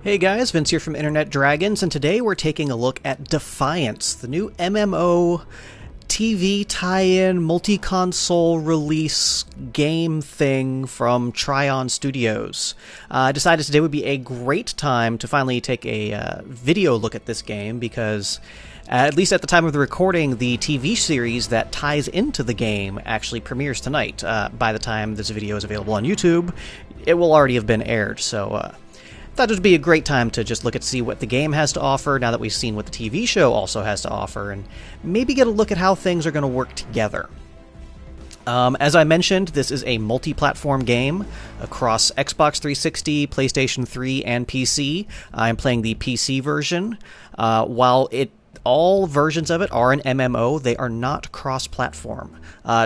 Hey guys, Vince here from Internet Dragons, and today we're taking a look at Defiance, the new MMO TV tie-in multi-console release game thing from Tryon Studios. I decided today would be a great time to finally take a video look at this game because at least at the time of the recording, the TV series that ties into the game actually premieres tonight. By the time this video is available on YouTube, it will already have been aired, so thought it would be a great time to just look at see what the game has to offer now that we've seen what the TV show also has to offer, and maybe get a look at how things are going to work together. As I mentioned, this is a multi-platform game across Xbox 360, PlayStation 3, and PC. I'm playing the PC version. While all versions of it are an MMO, they are not cross-platform.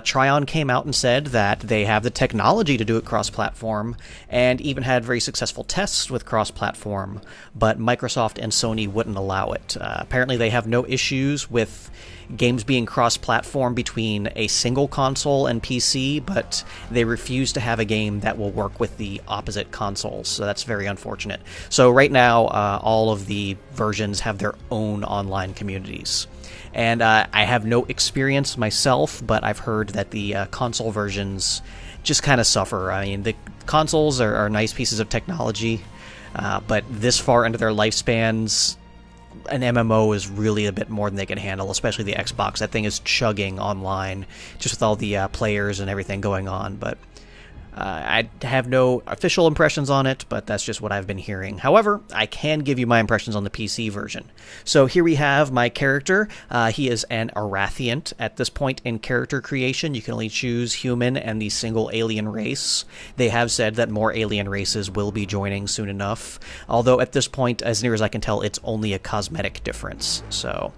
Tryon came out and said that they have the technology to do it cross-platform, and even had very successful tests with cross-platform, but Microsoft and Sony wouldn't allow it. Apparently they have no issues with games being cross-platform between a single console and PC, but they refuse to have a game that will work with the opposite consoles, so that's very unfortunate. So right now, all of the versions have their own online communities. And I have no experience myself, but I've heard that the console versions just kind of suffer. I mean, the consoles are nice pieces of technology, but this far into their lifespans, an MMO is really a bit more than they can handle, especially the Xbox. That thing is chugging online, just with all the players and everything going on. But I have no official impressions on it, but that's just what I've been hearing. However, I can give you my impressions on the PC version. So here we have my character. He is an Arathiant. At this point in character creation, you can only choose human and the single alien race. They have said that more alien races will be joining soon enough, although at this point, as near as I can tell, it's only a cosmetic difference. So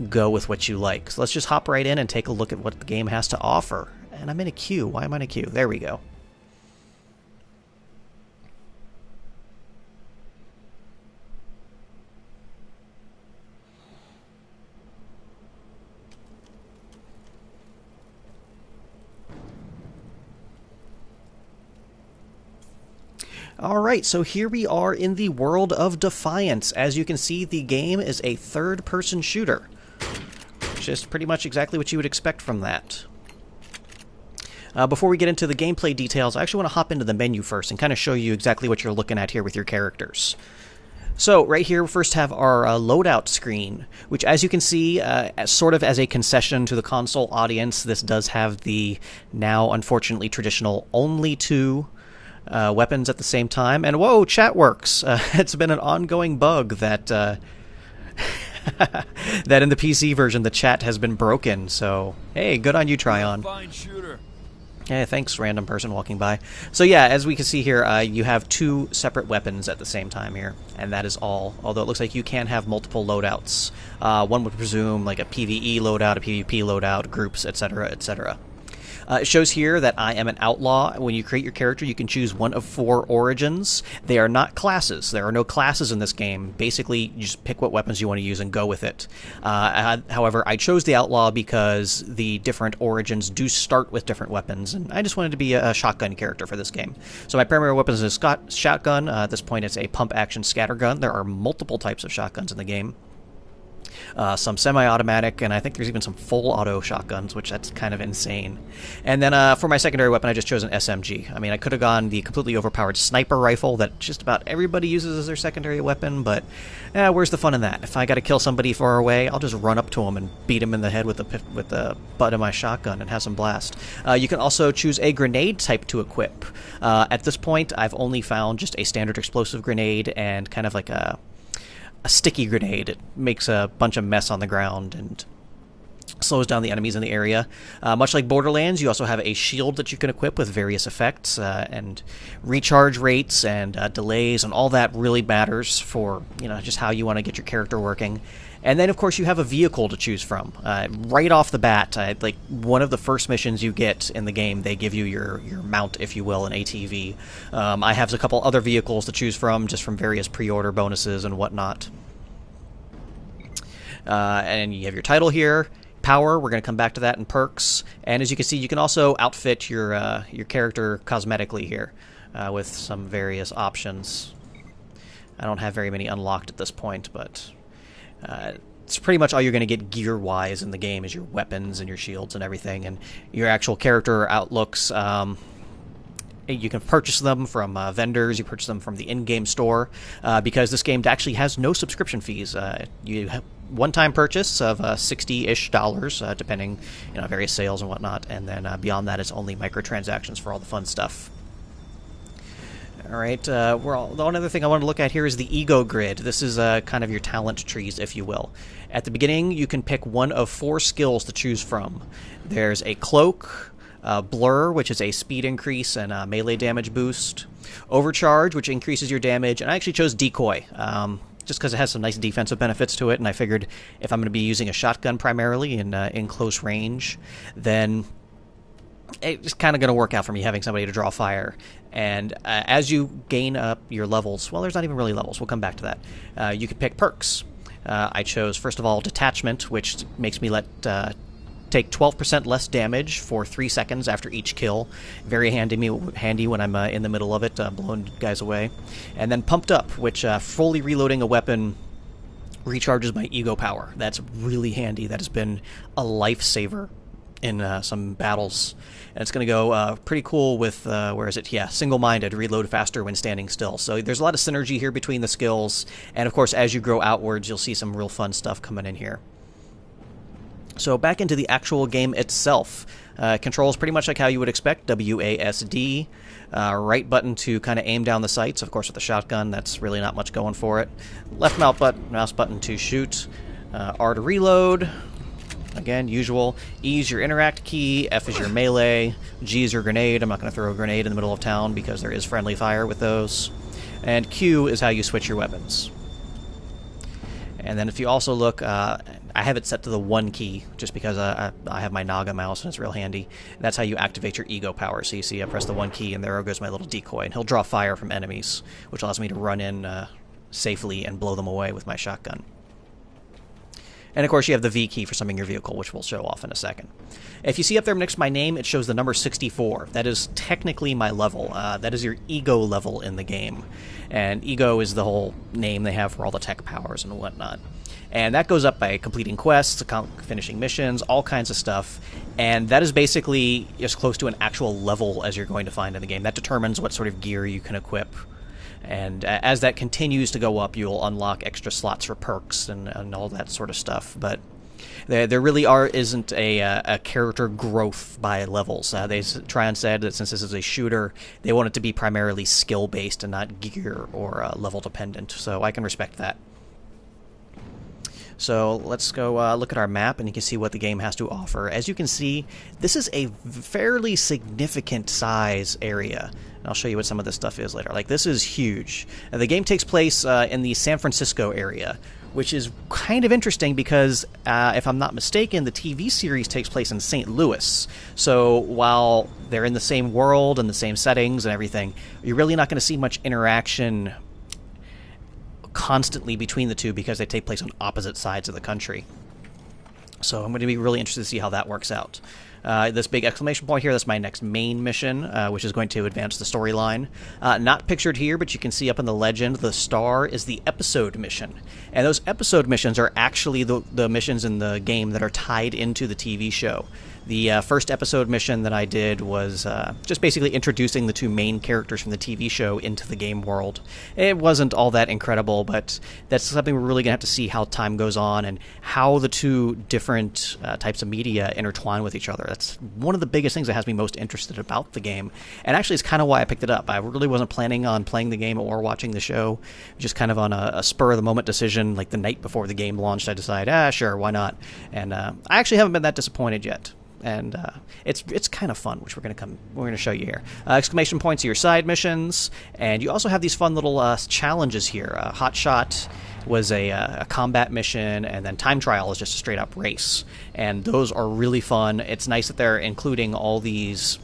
go with what you like. So let's just hop right in and take a look at what the game has to offer. And I'm in a queue. Why am I in a queue? There we go. Alright, so here we are in the world of Defiance. As you can see, the game is a third-person shooter. Just pretty much exactly what you would expect from that. Before we get into the gameplay details, I actually want to hop into the menu first and kind of show you exactly what you're looking at here with your characters. So, right here, we first have our loadout screen, which, as you can see, sort of as a concession to the console audience, this does have the now, unfortunately, traditional only two weapons at the same time. And whoa, chat works. It's been an ongoing bug that that in the PC version the chat has been broken. So hey, good on you, Tryon. Fine shooter. Hey, thanks, random person walking by. So yeah, as we can see here, you have two separate weapons at the same time here, and that is all. Although it looks like you can have multiple loadouts. One would presume like a PvE loadout, a PvP loadout, groups, etc., etc. It shows here that I am an outlaw. When you create your character, you can choose one of 4 origins. They are not classes. There are no classes in this game. Basically, you just pick what weapons you want to use and go with it. However, I chose the outlaw because the different origins do start with different weapons, and I just wanted to be a shotgun character for this game. So my primary weapon is a shotgun. At this point, it's a pump-action scattergun. There are multiple types of shotguns in the game. Some semi-automatic, and I think there's even some full-auto shotguns, which that's kind of insane. And then for my secondary weapon, I just chose an SMG. I mean, I could have gone the completely overpowered sniper rifle that just about everybody uses as their secondary weapon, but where's the fun in that? If I got to kill somebody far away, I'll just run up to them and beat them in the head with the butt of my shotgun and have some blast. You can also choose a grenade type to equip. At this point, I've only found just a standard explosive grenade and kind of like a sticky grenade. It makes a bunch of mess on the ground and slows down the enemies in the area. Much like Borderlands, you also have a shield that you can equip with various effects, and recharge rates and delays, and all that really matters for, you know, just how you want to get your character working. And then, of course, you have a vehicle to choose from. Right off the bat, like one of the first missions you get in the game, they give you your mount, if you will, an ATV. I have a couple other vehicles to choose from, just from various pre-order bonuses and whatnot. And you have your title here. Power, we're going to come back to that in perks. And as you can see, you can also outfit your character cosmetically here with some various options. I don't have very many unlocked at this point, but it's pretty much all you're going to get gear-wise in the game is your weapons and your shields and everything, and your actual character outlooks. You can purchase them from vendors. You purchase them from the in-game store because this game actually has no subscription fees. You have one-time purchase of $60-ish, depending, various sales and whatnot, and then beyond that, it's only microtransactions for all the fun stuff. All right, the one other thing I want to look at here is the ego grid. This is kind of your talent trees, if you will. At the beginning, you can pick one of 4 skills to choose from. There's a cloak, Blur, which is a speed increase and a melee damage boost. Overcharge, which increases your damage. And I actually chose Decoy, just because it has some nice defensive benefits to it. And I figured if I'm going to be using a shotgun primarily in close range, then it's kind of going to work out for me having somebody to draw fire. And as you gain up your levels, well, there's not even really levels. We'll come back to that. You can pick perks. I chose, first of all, Detachment, which makes me take 12% less damage for 3 seconds after each kill. Very handy when I'm in the middle of it, blowing guys away. And then Pumped Up, which fully reloading a weapon recharges my ego power. That's really handy. That has been a lifesaver in some battles. And it's going to go pretty cool with, where is it? Yeah, Single-Minded, reload faster when standing still. So there's a lot of synergy here between the skills. And of course, as you grow outwards, you'll see some real fun stuff coming in here. So back into the actual game itself. Controls pretty much like how you would expect. WASD. Right button to kind of aim down the sights. Of course, with the shotgun, that's really not much going for it. Left mouse button to shoot. R to reload. Again, usual. E is your interact key. F is your melee. G is your grenade. I'm not going to throw a grenade in the middle of town because there is friendly fire with those. And Q is how you switch your weapons. And then if you also look, I have it set to the 1 key just because I have my Naga mouse and it's real handy. That's how you activate your ego power. So you see I press the 1 key and there goes my little decoy. And he'll draw fire from enemies, which allows me to run in safely and blow them away with my shotgun. And of course, you have the V key for summoning your vehicle, which we'll show off in a second. If you see up there next to my name, it shows the number 64. That is technically my level. That is your ego level in the game. And ego is the whole name they have for all the tech powers and whatnot. And that goes up by completing quests, finishing missions, all kinds of stuff. And that is basically as close to an actual level as you're going to find in the game. That determines what sort of gear you can equip. And as that continues to go up, you'll unlock extra slots for perks and all that sort of stuff. But there really isn't a character growth by levels. Tryon said that since this is a shooter, they want it to be primarily skill-based and not gear or level-dependent. So I can respect that. So let's go look at our map, and you can see what the game has to offer. As you can see, this is a fairly significant size area. And I'll show you what some of this stuff is later. Like, this is huge. The game takes place in the San Francisco area, which is kind of interesting because, if I'm not mistaken, the TV series takes place in St. Louis. So while they're in the same world and the same settings and everything, you're really not going to see much interaction constantly between the two because they take place on opposite sides of the country. So I'm going to be really interested to see how that works out. This big exclamation point here, that's my next main mission, which is going to advance the storyline. Not pictured here, but you can see up in the legend, the star is the episode mission. And those episode missions are actually the missions in the game that are tied into the TV show. The first episode mission that I did was just basically introducing the 2 main characters from the TV show into the game world. It wasn't all that incredible, but that's something we're really going to have to see how time goes on and how the 2 different types of media intertwine with each other. That's one of the biggest things that has me most interested about the game. And actually, it's kind of why I picked it up. I really wasn't planning on playing the game or watching the show. Just kind of on a spur-of-the-moment decision, like the night before the game launched, I decided, sure, why not? And I actually haven't been that disappointed yet. And it's kind of fun, which we're going to show you here. Exclamation points are your side missions, and you also have these fun little challenges here. Hot Shot was a combat mission, and then Time Trial is just a straight up race. And those are really fun. It's nice that they're including all these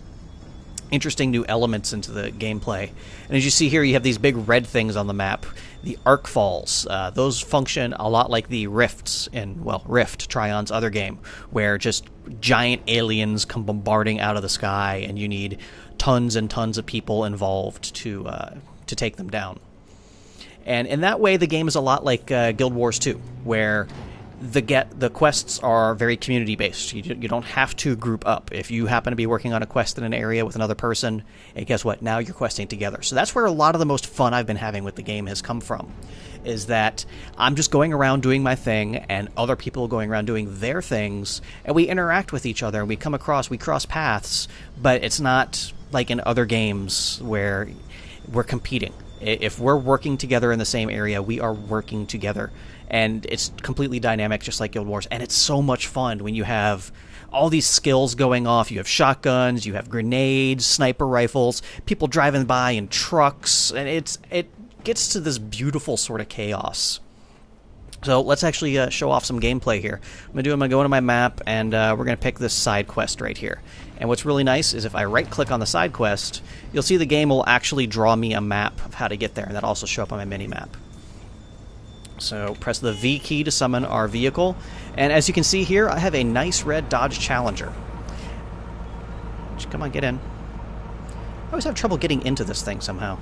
interesting new elements into the gameplay. And as you see here, you have these big red things on the map. The arc falls. Those function a lot like the rifts in, well, Rift, Tryon's other game, where just giant aliens come bombarding out of the sky, and you need tons and tons of people involved to take them down. And in that way, the game is a lot like Guild Wars 2, where the quests are very community-based. You don't have to group up. If you happen to be working on a quest in an area with another person, and guess what? Now you're questing together. So that's where a lot of the most fun I've been having with the game has come from, is that I'm just going around doing my thing, and other people going around doing their things, and we interact with each other, and we cross paths, but it's not like in other games where we're competing. If we're working together in the same area, we are working together. And it's completely dynamic, just like Guild Wars. And it's so much fun when you have all these skills going off. You have shotguns, you have grenades, sniper rifles, people driving by in trucks. And it gets to this beautiful sort of chaos. So let's actually show off some gameplay here. I'm going to go into my map, and we're going to pick this side quest right here. And what's really nice is if I right-click on the side quest, you'll see the game will actually draw me a map of how to get there, and that'll also show up on my mini-map. So press the V key to summon our vehicle, and as you can see here, I have a nice red Dodge Challenger. Come on, get in. I always have trouble getting into this thing somehow.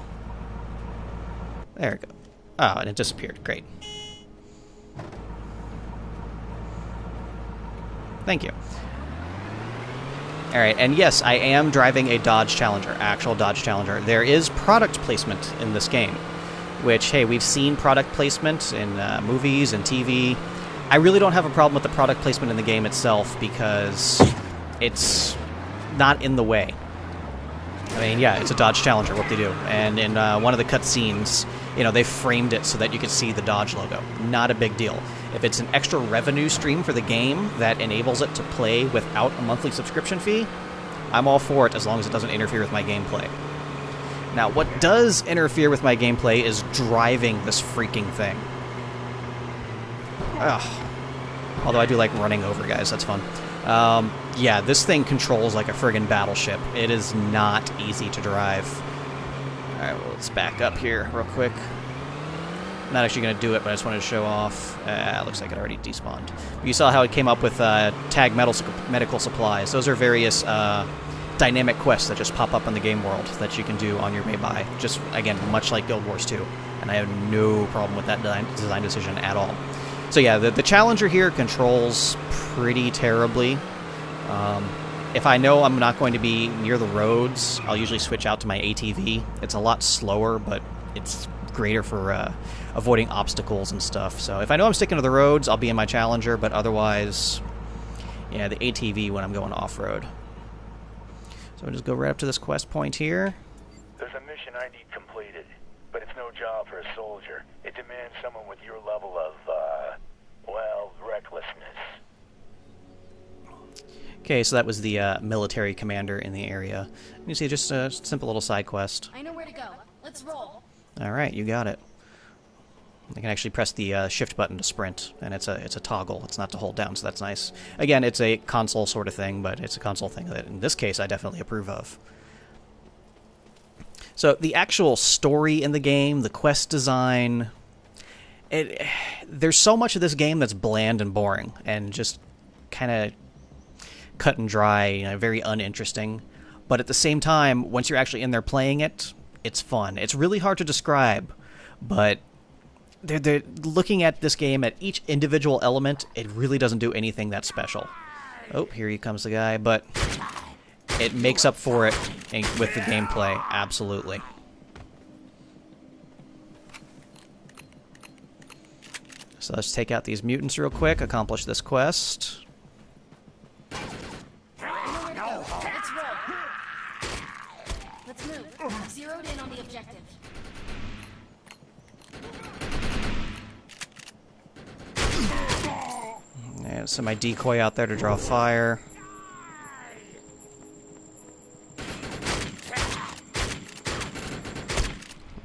There we go. Oh, and it disappeared. Great. Thank you. Alright, and yes, I am driving a Dodge Challenger, actual Dodge Challenger. There is product placement in this game, which, hey, we've seen product placement in movies and TV. I really don't have a problem with the product placement in the game itself because it's not in the way. I mean, yeah, it's a Dodge Challenger, what they do. And in one of the cutscenes, you know, they framed it so that you could see the Dodge logo. Not a big deal. If it's an extra revenue stream for the game that enables it to play without a monthly subscription fee, I'm all for it as long as it doesn't interfere with my gameplay. Now, what does interfere with my gameplay is driving this freaking thing. Ugh. Although I do like running over guys, that's fun. Yeah, this thing controls like a friggin' battleship. It is not easy to drive. Alright, well, let's back up here real quick. I'm not actually going to do it, but I just wanted to show off. Looks like it already despawned. You saw how it came up with tag medical supplies. Those are various dynamic quests that just pop up in the game world that you can do on your way by. Just, again, much like Guild Wars 2. And I have no problem with that design decision at all. So yeah, the Challenger here controls pretty terribly. If I know I'm not going to be near the roads, I'll usually switch out to my ATV. It's a lot slower, but it's greater for avoiding obstacles and stuff. So if I know I'm sticking to the roads, I'll be in my Challenger, but otherwise, yeah, the ATV when I'm going off-road. So I'll just go right up to this quest point here. There's a mission I need completed, but it's no job for a soldier. It demands someone with your level of, well, recklessness. Okay, so that was the military commander in the area. You see, just a simple little side quest. I know where to go. Let's roll. All right, you got it. I can actually press the shift button to sprint, and it's a toggle. It's not to hold down, so that's nice. Again, it's a console sort of thing, but it's a console thing that, in this case, I definitely approve of. So the actual story in the game, the quest design, there's so much of this game that's bland and boring, and just kind of cut and dry, you know, very uninteresting. But at the same time, once you're actually in there playing it, it's fun. It's really hard to describe, but they're looking at this game at each individual element, it really doesn't do anything that special. Oh, here he comes the guy, but it makes up for it with the gameplay, absolutely. So let's take out these mutants real quick, accomplish this quest. Let's roll. Let's move. I've zeroed in on the objective. Yeah, so my decoy out there to draw fire.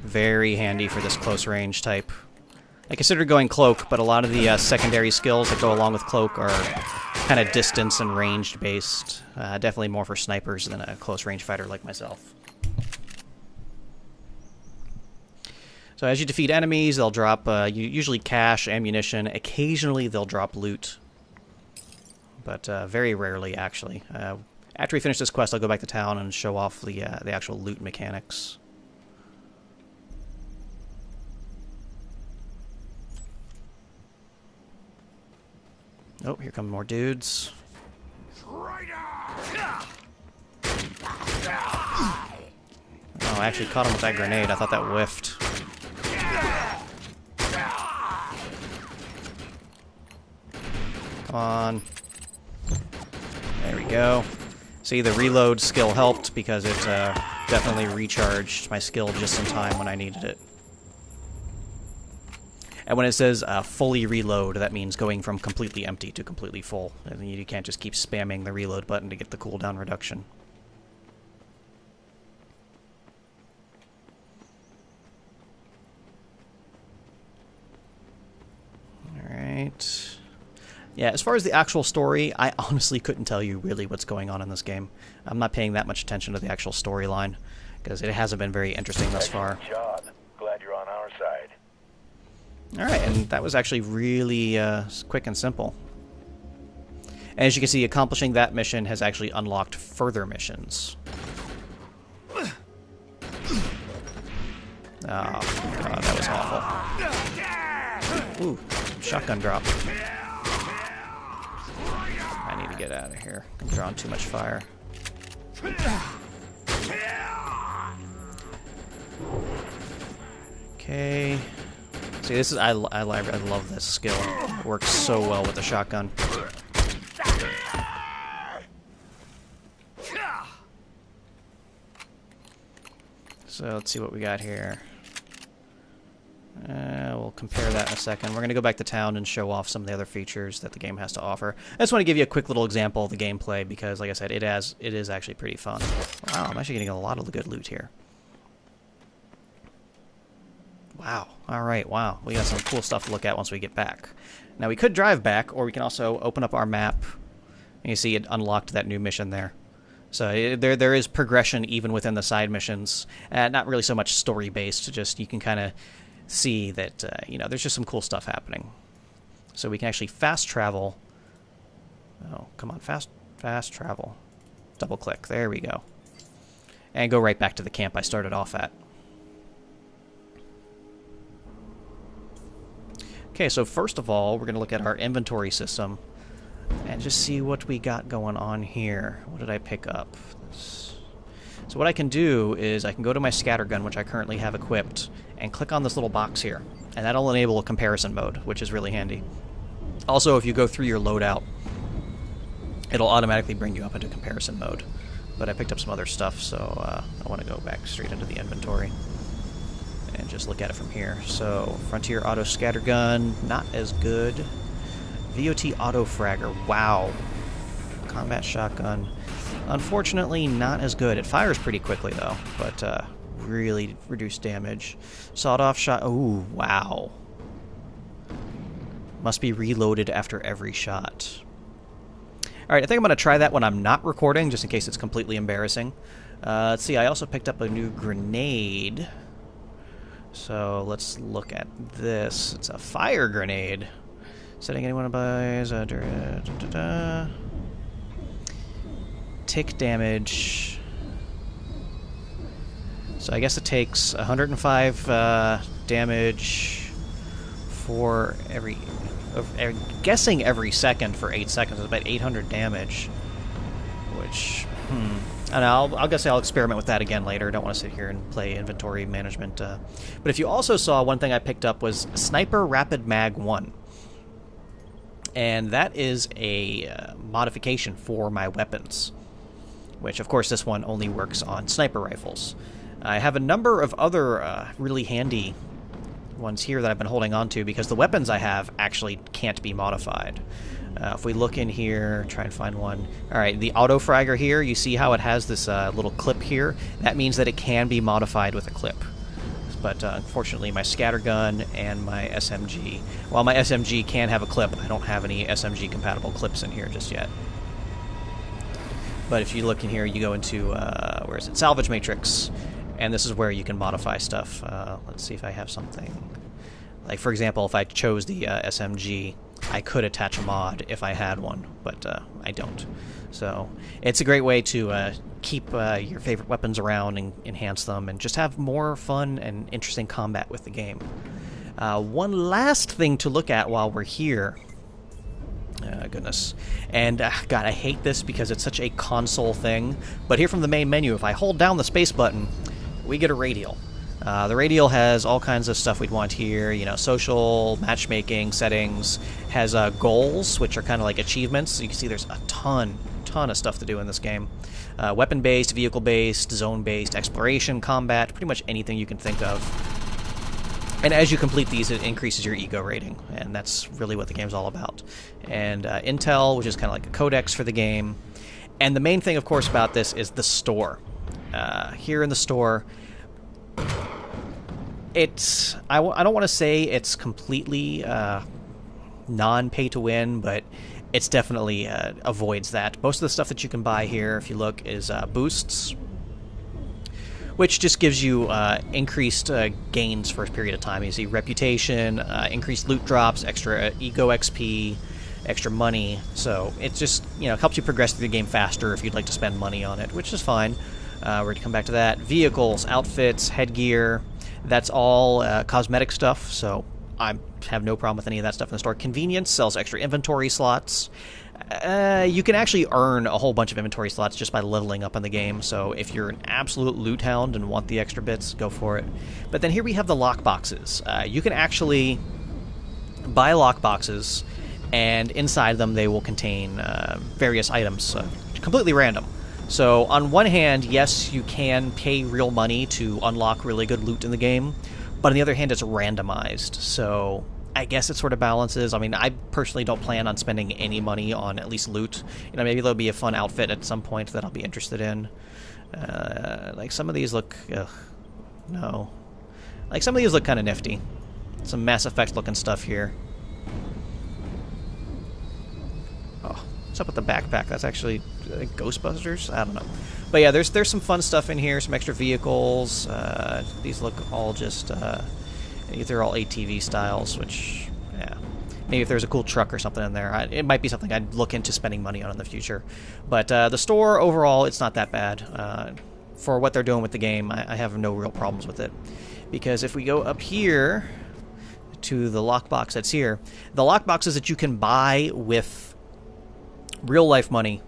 Very handy for this close range type. I considered going cloak, but a lot of the secondary skills that go along with cloak are kind of distance and ranged based. Definitely more for snipers than a close range fighter like myself. So as you defeat enemies, they'll drop usually cash, ammunition. Occasionally they'll drop loot, but very rarely actually. After we finish this quest, I'll go back to town and show off the actual loot mechanics. Oh, here come more dudes. Oh, I actually caught him with that grenade. I thought that whiffed. Come on. There we go. See, the reload skill helped because it definitely recharged my skill just in time when I needed it. And when it says fully reload, that means going from completely empty to completely full. And you can't just keep spamming the reload button to get the cooldown reduction. Alright. Yeah, as far as the actual story, I honestly couldn't tell you really what's going on in this game. I'm not paying that much attention to the actual storyline, because it hasn't been very interesting thus far. Excellent job. Glad you're on our side. Alright, and that was actually really quick and simple. And as you can see, accomplishing that mission has actually unlocked further missions. Oh, God, that was awful. Ooh, shotgun drop. I need to get out of here. I'm drawing too much fire. Okay. See, this is I love this skill. It works so well with the shotgun. So let's see what we got here. We'll compare that in a second. We're going to go back to town and show off some of the other features that the game has to offer. I just want to give you a quick little example of the gameplay because, like I said, it is actually pretty fun. Wow, I'm actually getting a lot of good loot here. Wow. All right, wow. We got some cool stuff to look at once we get back. Now, we could drive back, or we can also open up our map. And you see it unlocked that new mission there. So there is progression even within the side missions. Not really so much story-based, just you can kind of see that, you know, there's just some cool stuff happening. So we can actually fast travel. Oh, come on, fast travel. Double click, there we go. And go right back to the camp I started off at. Okay, so first of all, we're going to look at our inventory system and just see what we got going on here. What did I pick up? So what I can do is I can go to my scattergun, which I currently have equipped, and click on this little box here. And that'll enable a comparison mode, which is really handy. Also, if you go through your loadout, it'll automatically bring you up into comparison mode. But I picked up some other stuff, so I want to go back straight into the inventory and just look at it from here. So, Frontier Auto Scattergun, not as good. VOT Auto Fragger, wow. Combat Shotgun, unfortunately not as good. It fires pretty quickly though, but really reduced damage. Sawed-off shot, ooh, wow. Must be reloaded after every shot. Alright, I think I'm going to try that when I'm not recording, just in case it's completely embarrassing. Let's see, I also picked up a new grenade. So let's look at this. It's a fire grenade. Setting anyone buys tick damage. So I guess it takes 105 damage for every... guessing every second for 8 seconds. It's about 800 damage. Which, I don't know, I'll guess I'll experiment with that again later. I don't want to sit here and play inventory management. But if you also saw, one thing I picked up was Sniper Rapid Mag 1. And that is a modification for my weapons. Which, of course, this one only works on sniper rifles. I have a number of other really handy ones here that I've been holding on to because the weapons I have actually can't be modified. If we look in here, try and find one. Alright, the auto fragger here, you see how it has this little clip here? That means that it can be modified with a clip. But unfortunately, my scattergun and my SMG, while my SMG can have a clip, I don't have any SMG-compatible clips in here just yet. But if you look in here, you go into, where is it? Salvage Matrix. And this is where you can modify stuff. Let's see if I have something. Like, for example, if I chose the SMG, I could attach a mod if I had one, but I don't. So it's a great way to keep your favorite weapons around and enhance them and just have more fun and interesting combat with the game. One last thing to look at while we're here. goodness. And, God, I hate this because it's such a console thing. But here from the main menu, if I hold down the space button, we get a radial. The radial has all kinds of stuff we'd want here, you know, social, matchmaking, settings, has goals, which are kind of like achievements. So you can see there's a ton of stuff to do in this game. Weapon-based, vehicle-based, zone-based, exploration, combat, pretty much anything you can think of. And as you complete these, it increases your ego rating, and that's really what the game's all about. And intel, which is kind of like a codex for the game. And the main thing, of course, about this is the store. Here in the store, I don't want to say it's completely non-pay-to-win, but it's definitely avoids that. Most of the stuff that you can buy here, if you look, is boosts, which just gives you increased gains for a period of time. You see reputation, increased loot drops, extra ego XP, extra money. So it just, you know, helps you progress through the game faster if you'd like to spend money on it, which is fine. We're going to come back to that. Vehicles, outfits, headgear, that's all cosmetic stuff, so I have no problem with any of that stuff in the store. Convenience sells extra inventory slots. You can actually earn a whole bunch of inventory slots just by leveling up in the game, so if you're an absolute loot hound and want the extra bits, go for it. But then here we have the lockboxes. You can actually buy lockboxes, and inside them they will contain various items, completely random. So on one hand, yes, you can pay real money to unlock really good loot in the game, but on the other hand, it's randomized, so I guess it sort of balances. I mean, I personally don't plan on spending any money on at least loot. You know, maybe there'll be a fun outfit at some point that I'll be interested in. Like, some of these look... no. Like, some of these look kind of nifty. Some Mass Effect-looking stuff here. Oh, what's up with the backpack? That's actually Ghostbusters? I don't know. But yeah, there's some fun stuff in here, some extra vehicles. These look all just... they're all ATV styles, which, yeah. Maybe if there's a cool truck or something in there, it might be something I'd look into spending money on in the future. But the store, overall, it's not that bad. For what they're doing with the game, I have no real problems with it. Because if we go up here to the lockbox that's here, the lockboxes that you can buy with real-life money,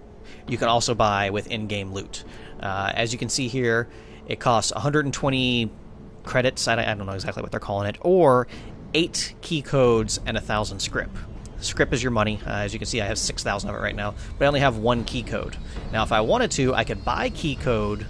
you can also buy with in-game loot. As you can see here, it costs 120 credits, I don't know exactly what they're calling it, or 8 key codes and 1,000 scrip. Scrip is your money. As you can see, I have 6,000 of it right now, but I only have 1 key code. Now, if I wanted to, I could buy key code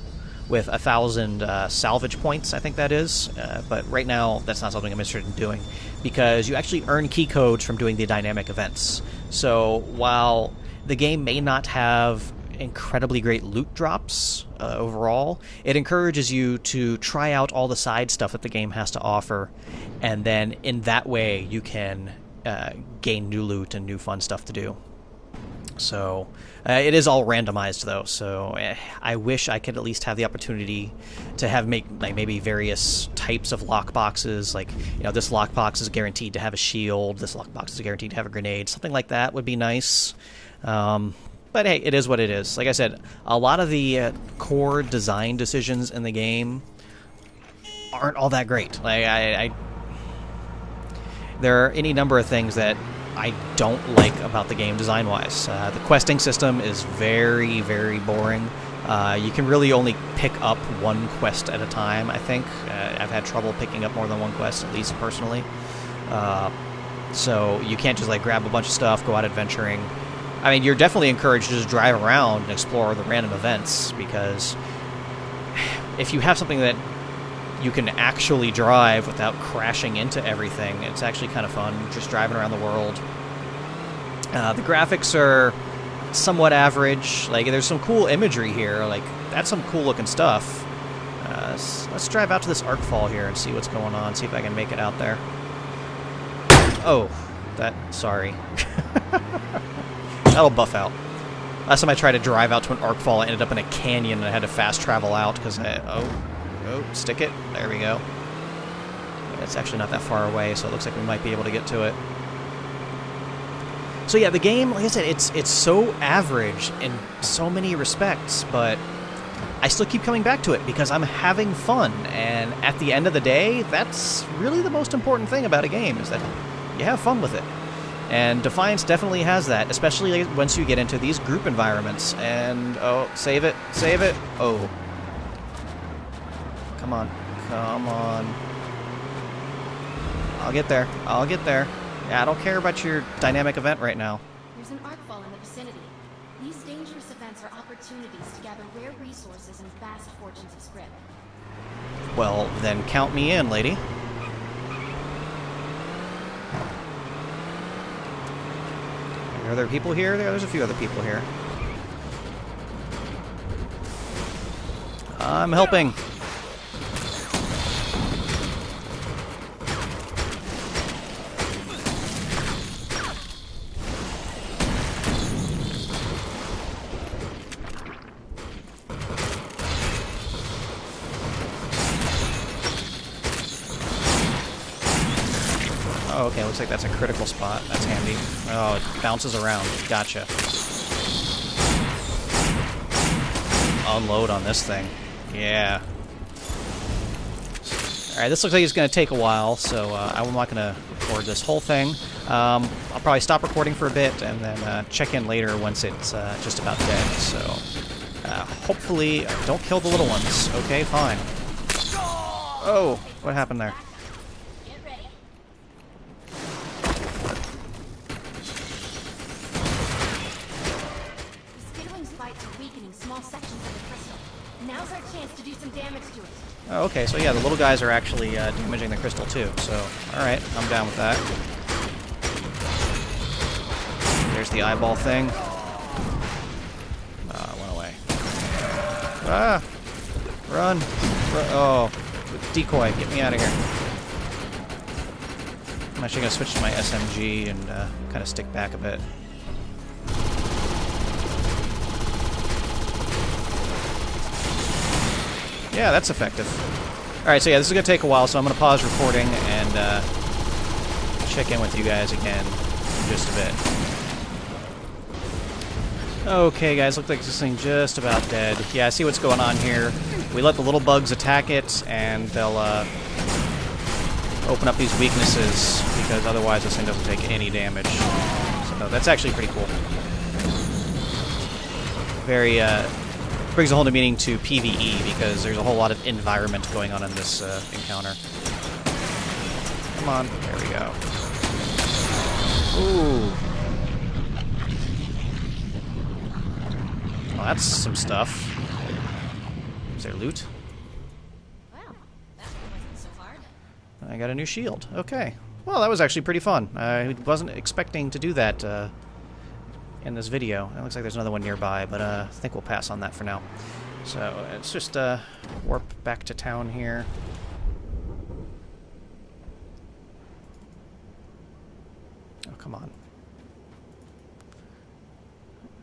with 1,000 salvage points, I think that is, but right now, that's not something I'm interested in doing, because you actually earn key codes from doing the dynamic events. So, while the game may not have incredibly great loot drops overall, it encourages you to try out all the side stuff that the game has to offer, and then in that way you can gain new loot and new fun stuff to do. So it is all randomized though, so I wish I could at least have the opportunity to have maybe various types of lockboxes, like, you know, this lockbox is guaranteed to have a shield, this lockbox is guaranteed to have a grenade, something like that would be nice. But hey, it is what it is. Like I said, a lot of the core design decisions in the game aren't all that great. Like, there are any number of things that I don't like about the game design-wise. The questing system is very, very boring. You can really only pick up one quest at a time, I think. I've had trouble picking up more than one quest, at least personally. So you can't just like grab a bunch of stuff, go out adventuring. I mean, you're definitely encouraged to just drive around and explore the random events, because if you have something that you can actually drive without crashing into everything, it's actually kind of fun, just driving around the world. The graphics are somewhat average. Like, there's some cool imagery here. Like, that's some cool looking stuff. Let's drive out to this arc fall here and see what's going on, see if I can make it out there. Oh, sorry. That'll buff out. Last time I tried to drive out to an arc fall, I ended up in a canyon and I had to fast travel out because stick it. There we go. It's actually not that far away, so it looks like we might be able to get to it. So yeah, the game, like I said, it's so average in so many respects, but I still keep coming back to it because I'm having fun, and at the end of the day, that's really the most important thing about a game, is that you have fun with it. And Defiance definitely has that, especially once you get into these group environments. And, oh, save it, save it. Oh. Come on, come on. I'll get there, I'll get there. Yeah, I don't care about your dynamic event right now. There's an arcfall in the vicinity. These dangerous events are opportunities to gather rare resources and vast fortunes of script. Well, then count me in, lady. Are there people here? There's a few other people here. I'm helping. Oh, okay, looks like that's a critical spot. That's handy. Oh, it bounces around. Gotcha. Unload on this thing. Yeah. Alright, this looks like it's going to take a while, so I'm not going to record this whole thing. I'll probably stop recording for a bit and then check in later once it's just about dead. So, hopefully, don't kill the little ones. Okay, fine. Oh, what happened there? Now's our chance to do some damage to it. Oh, okay, so yeah, the little guys are actually damaging the crystal too, so alright, I'm down with that. There's the eyeball thing. Ah, it went away. Ah! Run! Oh, decoy, get me out of here. I'm actually going to switch to my SMG and kind of stick back a bit. Yeah, that's effective. Alright, so yeah, this is going to take a while, so I'm going to pause recording and check in with you guys again in just a bit. Okay, guys, looks like this thing's just about dead. Yeah, I see what's going on here. We let the little bugs attack it, and they'll open up these weaknesses, because otherwise this thing doesn't take any damage. So that's actually pretty cool. Very, brings a whole new meaning to PvE, because there's a whole lot of environment going on in this encounter. Come on, there we go. Ooh. Well, that's some stuff. Is there loot? Well, that wasn't so hard. I got a new shield. Okay. Well, that was actually pretty fun. I wasn't expecting to do that in this video. It looks like there's another one nearby, but I think we'll pass on that for now. So let's just warp back to town here. Oh, come on.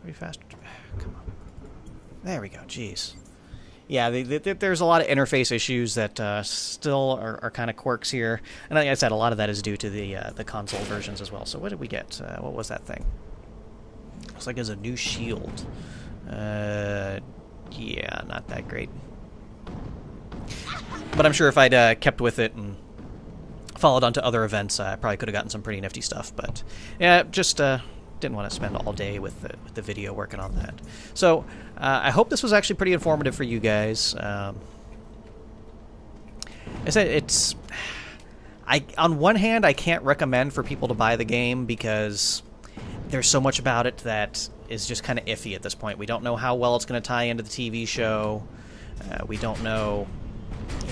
Be faster. Come on. There we go. Jeez. Yeah, there's a lot of interface issues that still are kind of quirks here. And like I said, a lot of that is due to the console versions as well. So what did we get? What was that thing? Looks like it's a new shield. Yeah, not that great. But I'm sure if I'd kept with it and followed on to other events, I probably could have gotten some pretty nifty stuff. But yeah, just didn't want to spend all day with the video working on that. So I hope this was actually pretty informative for you guys. I said on one hand, I can't recommend for people to buy the game because there's so much about it that is just kind of iffy at this point. We don't know how well it's going to tie into the TV show. We don't know,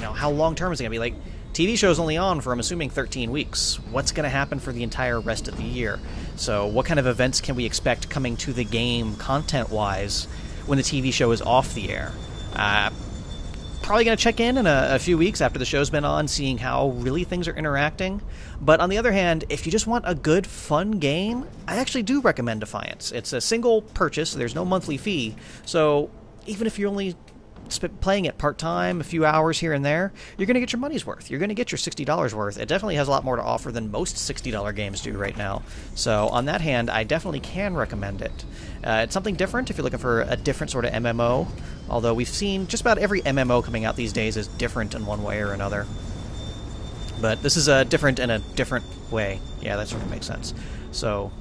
how long term is it going to be. Like, TV show's only on for, I'm assuming, 13 weeks. What's going to happen for the entire rest of the year? So what kind of events can we expect coming to the game content-wise when the TV show is off the air? Probably going to check in a few weeks after the show's been on, seeing how really things are interacting. But on the other hand, if you just want a good, fun game, I actually do recommend Defiance. It's a single purchase, so there's no monthly fee. So even if you're only playing it part-time, a few hours here and there, you're going to get your money's worth. You're going to get your $60 worth. It definitely has a lot more to offer than most $60 games do right now. So on that hand, I definitely can recommend it. It's something different if you're looking for a different sort of MMO, although we've seen just about every MMO coming out these days is different in one way or another. But this is different in a different way. Yeah, that sort of makes sense. So,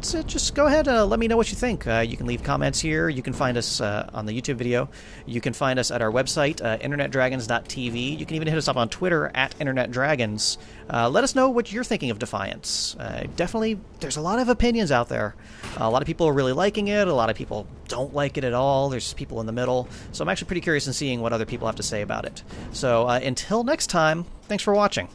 just go ahead and let me know what you think. You can leave comments here. You can find us on the YouTube video. You can find us at our website, internetdragons.tv. You can even hit us up on Twitter at internetdragons. Let us know what you're thinking of Defiance. Definitely, there's a lot of opinions out there. A lot of people are really liking it. A lot of people don't like it at all. There's people in the middle. So I'm actually pretty curious in seeing what other people have to say about it. So until next time, thanks for watching.